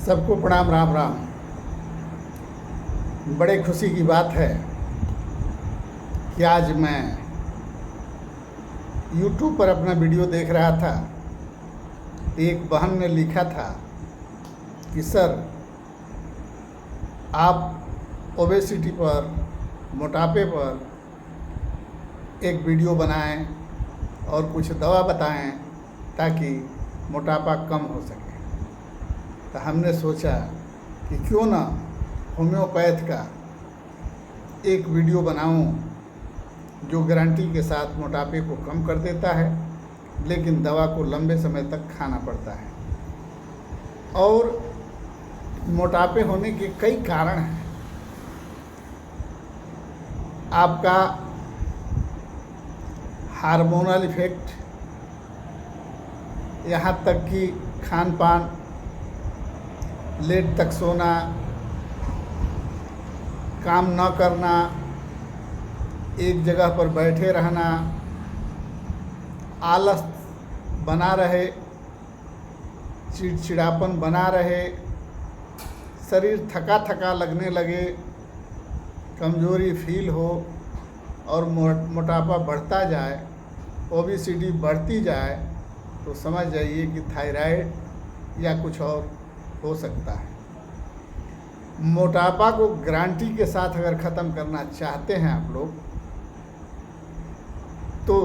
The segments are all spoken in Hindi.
सबको प्रणाम, राम राम। बड़े खुशी की बात है कि आज मैं YouTube पर अपना वीडियो देख रहा था। एक बहन ने लिखा था कि सर, आप ओबेसिटी पर, मोटापे पर एक वीडियो बनाएं और कुछ दवा बताएं ताकि मोटापा कम हो सके। तो हमने सोचा कि क्यों ना होम्योपैथ का एक वीडियो बनाऊं जो गारंटी के साथ मोटापे को कम कर देता है, लेकिन दवा को लंबे समय तक खाना पड़ता है। और मोटापे होने के कई कारण हैं। आपका हार्मोनल इफ़ेक्ट, यहाँ तक कि खान पान, लेट तक सोना, काम न करना, एक जगह पर बैठे रहना, आलस बना रहे, चिड़चिड़ापन बना रहे, शरीर थका थका लगने लगे, कमज़ोरी फील हो और मोटापा बढ़ता जाए, ओबेसिटी बढ़ती जाए, तो समझ जाइए कि थायराइड या कुछ और हो सकता है। मोटापा को गारंटी के साथ अगर ख़त्म करना चाहते हैं आप लोग, तो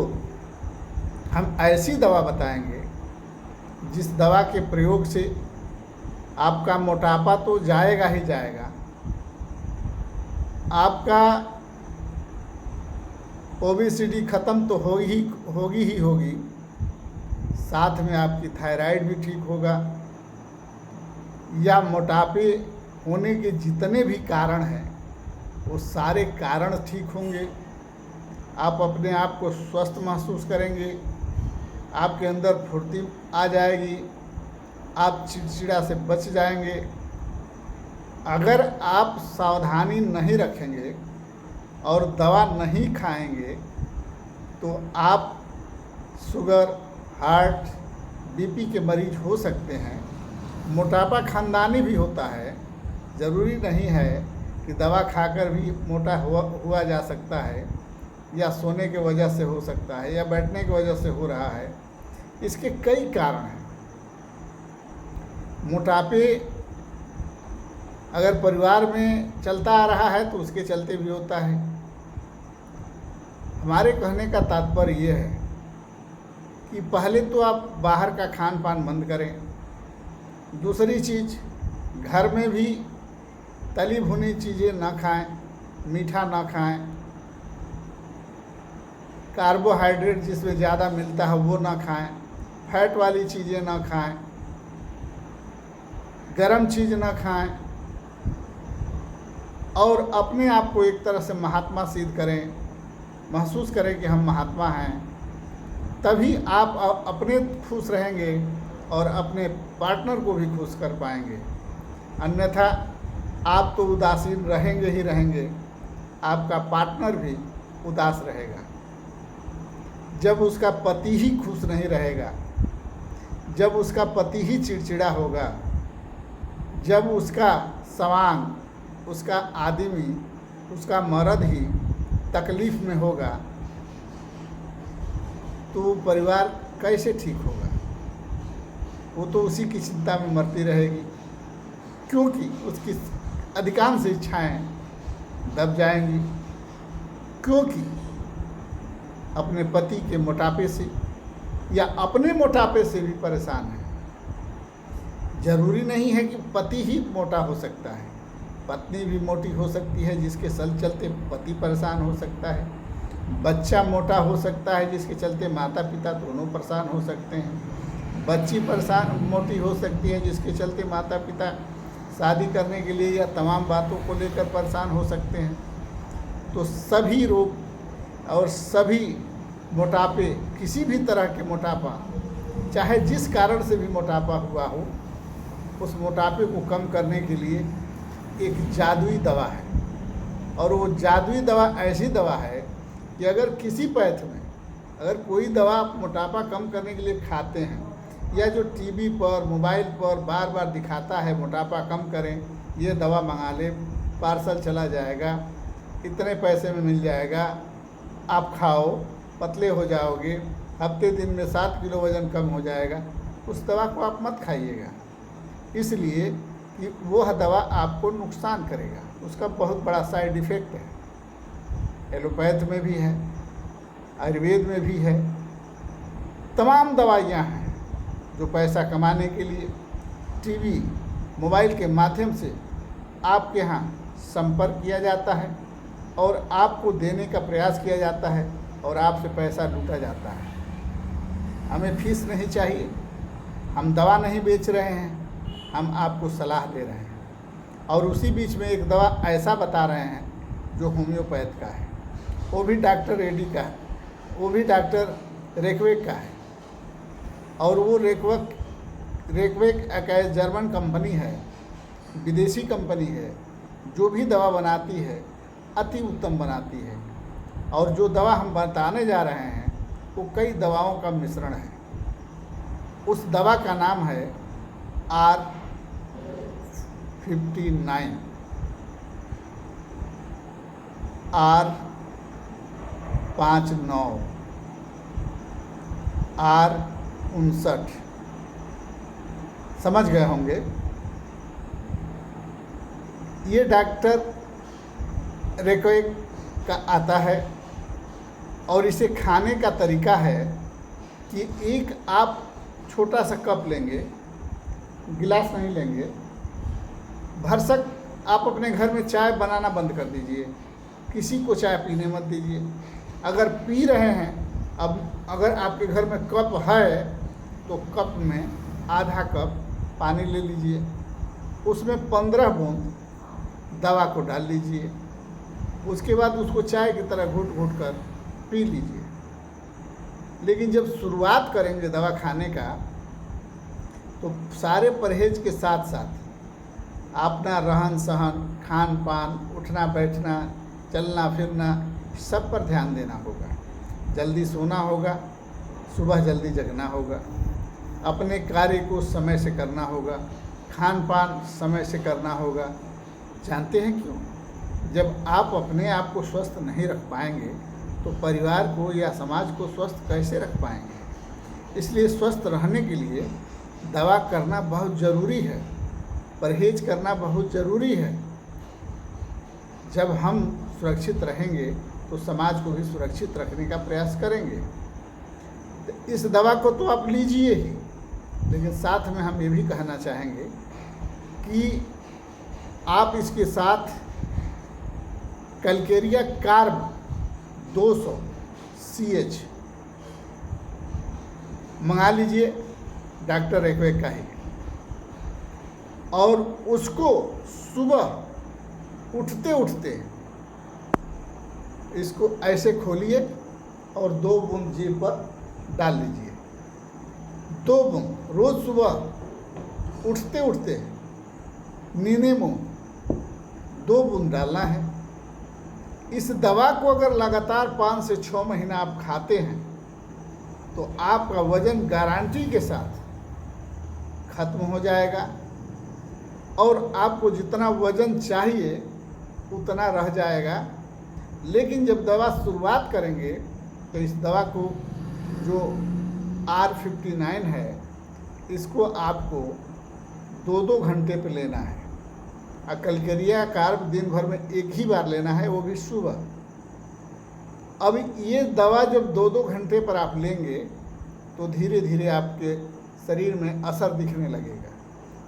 हम ऐसी दवा बताएंगे जिस दवा के प्रयोग से आपका मोटापा तो जाएगा ही जाएगा, आपका ओबेसिटी ख़त्म तो होगी ही होगी, साथ में आपकी थायराइड भी ठीक होगा, या मोटापे होने के जितने भी कारण हैं वो सारे कारण ठीक होंगे। आप अपने आप को स्वस्थ महसूस करेंगे, आपके अंदर फुर्ती आ जाएगी, आप चिड़चिड़ा से बच जाएंगे। अगर आप सावधानी नहीं रखेंगे और दवा नहीं खाएंगे तो आप शुगर, हार्ट, बीपी के मरीज हो सकते हैं। मोटापा खानदानी भी होता है, ज़रूरी नहीं है कि दवा खाकर भी मोटा हुआ जा सकता है, या सोने के वजह से हो सकता है, या बैठने की वजह से हो रहा है। इसके कई कारण हैं। मोटापे अगर परिवार में चलता आ रहा है तो उसके चलते भी होता है। हमारे कहने का तात्पर्य ये है कि पहले तो आप बाहर का खान पान बंद करें। दूसरी चीज़, घर में भी तली भुनी चीज़ें ना खाएं, मीठा ना खाएं, कार्बोहाइड्रेट जिसमें ज़्यादा मिलता है वो ना खाएं, फैट वाली चीज़ें ना खाएं, गरम चीज़ ना खाएं, और अपने आप को एक तरह से महात्मा सिद्ध करें, महसूस करें कि हम महात्मा हैं। तभी आप अपने खुश रहेंगे और अपने पार्टनर को भी खुश कर पाएंगे। अन्यथा आप तो उदासीन रहेंगे ही रहेंगे, आपका पार्टनर भी उदास रहेगा। जब उसका पति ही खुश नहीं रहेगा, जब उसका पति ही चिड़चिड़ा होगा, जब उसका सवांग, उसका आदमी, उसका मर्द ही तकलीफ़ में होगा, तो परिवार कैसे ठीक होगा? वो तो उसी की चिंता में मरती रहेगी, क्योंकि उसकी अधिकांश इच्छाएं दब जाएंगी, क्योंकि अपने पति के मोटापे से या अपने मोटापे से भी परेशान है। ज़रूरी नहीं है कि पति ही मोटा हो सकता है, पत्नी भी मोटी हो सकती है जिसके चलते पति परेशान हो सकता है, बच्चा मोटा हो सकता है जिसके चलते माता पिता दोनों परेशान हो सकते हैं, बच्ची मोटी हो सकती है जिसके चलते माता पिता शादी करने के लिए या तमाम बातों को लेकर परेशान हो सकते हैं। तो सभी रोग और सभी मोटापे, किसी भी तरह के मोटापा, चाहे जिस कारण से भी मोटापा हुआ हो, उस मोटापे को कम करने के लिए एक जादुई दवा है। और वो जादुई दवा ऐसी दवा है कि अगर किसी पैथ में अगर कोई दवा आप मोटापा कम करने के लिए खाते हैं, या जो टीवी पर मोबाइल पर बार बार दिखाता है मोटापा कम करें, ये दवा मंगा ले, पार्सल चला जाएगा, इतने पैसे में मिल जाएगा, आप खाओ पतले हो जाओगे, हफ्ते दिन में 7 किलो वज़न कम हो जाएगा, उस दवा को आप मत खाइएगा। इसलिए कि वह दवा आपको नुकसान करेगा, उसका बहुत बड़ा साइड इफ़ेक्ट है। एलोपैथ में भी है, आयुर्वेद में भी है, तमाम दवाइयाँ हैं जो पैसा कमाने के लिए टीवी मोबाइल के माध्यम से आपके यहाँ संपर्क किया जाता है और आपको देने का प्रयास किया जाता है और आपसे पैसा लूटा जाता है। हमें फीस नहीं चाहिए, हम दवा नहीं बेच रहे हैं, हम आपको सलाह दे रहे हैं। और उसी बीच में एक दवा ऐसा बता रहे हैं जो होम्योपैथ का है, वो भी डॉक्टर रेड्डी का है, वो भी डॉक्टर रेकवेक का है। और वो रेकवेक एक जर्मन कंपनी है, विदेशी कंपनी है, जो भी दवा बनाती है अति उत्तम बनाती है। और जो दवा हम बताने जा रहे हैं वो कई दवाओं का मिश्रण है। उस दवा का नाम है R59, R59, R59, समझ गए होंगे। ये डॉक्टर रेकवेक का आता है और इसे खाने का तरीका है कि एक आप छोटा सा कप लेंगे, गिलास नहीं लेंगे, भरसक आप अपने घर में चाय बनाना बंद कर दीजिए, किसी को चाय पीने मत दीजिए। अगर पी रहे हैं, अब अगर आपके घर में कप है तो कप में आधा कप पानी ले लीजिए, उसमें 15 बूंद दवा को डाल लीजिए, उसके बाद उसको चाय की तरह घूट घूट कर पी लीजिए। लेकिन जब शुरुआत करेंगे दवा खाने का तो सारे परहेज के साथ साथ अपना रहन सहन, खान पान, उठना बैठना, चलना फिरना, सब पर ध्यान देना होगा। जल्दी सोना होगा, सुबह जल्दी जगना होगा, अपने कार्य को समय से करना होगा, खान पान समय से करना होगा। जानते हैं क्यों? जब आप अपने आप को स्वस्थ नहीं रख पाएंगे तो परिवार को या समाज को स्वस्थ कैसे रख पाएंगे? इसलिए स्वस्थ रहने के लिए दवा करना बहुत ज़रूरी है, परहेज करना बहुत ज़रूरी है। जब हम सुरक्षित रहेंगे तो समाज को भी सुरक्षित रखने का प्रयास करेंगे। तो इस दवा को तो आप लीजिए ही, लेकिन साथ में हम ये भी कहना चाहेंगे कि आप इसके साथ कैलकेरिया कार्ब 200 CH मंगा लीजिए, डॉक्टर रेकवेक का ही, और उसको सुबह उठते उठते इसको ऐसे खोलिए और 2 बूंद जीभ पर डाल लीजिए। 2 बूंद रोज़ सुबह उठते उठते नीने मुँह 2 बूंद डालना है। इस दवा को अगर लगातार 5 से 6 महीना आप खाते हैं तो आपका वज़न गारंटी के साथ खत्म हो जाएगा और आपको जितना वज़न चाहिए उतना रह जाएगा। लेकिन जब दवा शुरुआत करेंगे तो इस दवा को जो R59 है, इसको आपको 2-2 घंटे पे लेना है। कैलकेरिया कार्ब दिन भर में एक ही बार लेना है, वो भी सुबह। अब ये दवा जब 2-2 घंटे पर आप लेंगे तो धीरे धीरे आपके शरीर में असर दिखने लगेगा,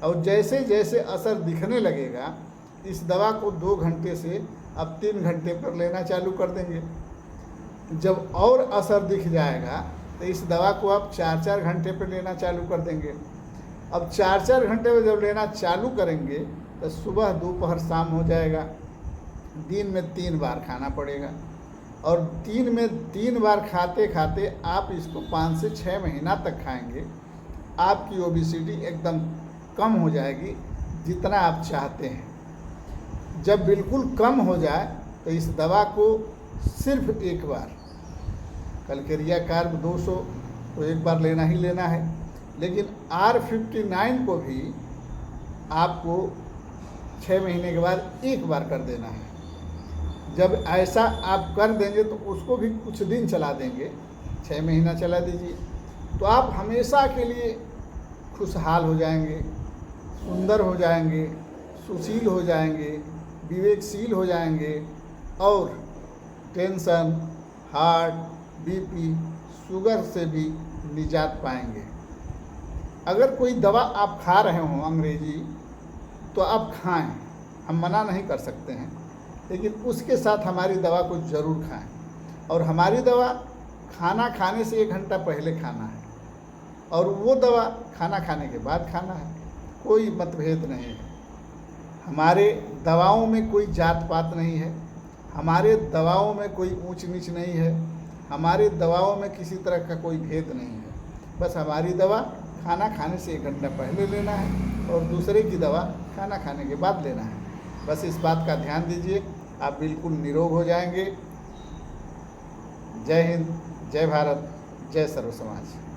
और जैसे जैसे असर दिखने लगेगा इस दवा को 2 घंटे से अब 3 घंटे पर लेना चालू कर देंगे। जब और असर दिख जाएगा तो इस दवा को आप 4-4 घंटे पर लेना चालू कर देंगे। अब 4-4 घंटे में जब लेना चालू करेंगे तो सुबह दोपहर शाम हो जाएगा। दिन में 3 बार खाना पड़ेगा, और 3 बार खाते खाते आप इसको 5 से 6 महीना तक खाएंगे। आपकी ओबेसिटी एकदम कम हो जाएगी जितना आप चाहते हैं। जब बिल्कुल कम हो जाए तो इस दवा को सिर्फ एक बार, कैलकेरिया कार्ब 200 तो एक बार लेना ही लेना है, लेकिन R59 को भी आपको 6 महीने के बाद एक बार कर देना है। जब ऐसा आप कर देंगे तो उसको भी कुछ दिन चला देंगे, 6 महीना चला दीजिए, तो आप हमेशा के लिए खुशहाल हो जाएंगे, सुंदर हो जाएंगे, सुशील हो जाएंगे, विवेकशील हो जाएंगे और टेंशन, हार्ट, बीपी, शुगर से भी निजात पाएंगे। अगर कोई दवा आप खा रहे हों अंग्रेजी तो आप खाएं, हम मना नहीं कर सकते हैं, लेकिन उसके साथ हमारी दवा को ज़रूर खाएं। और हमारी दवा खाना खाने से 1 घंटा पहले खाना है और वो दवा खाना खाने के बाद खाना है। कोई मतभेद नहीं है। हमारे दवाओं में कोई जात पात नहीं है, हमारे दवाओं में कोई ऊंच नीच नहीं है, हमारी दवाओं में किसी तरह का कोई भेद नहीं है। बस हमारी दवा खाना खाने से 1 घंटा पहले लेना है और दूसरे की दवा खाना खाने के बाद लेना है। बस इस बात का ध्यान दीजिए, आप बिल्कुल निरोग हो जाएंगे। जय हिंद, जय भारत, जय सर्व समाज।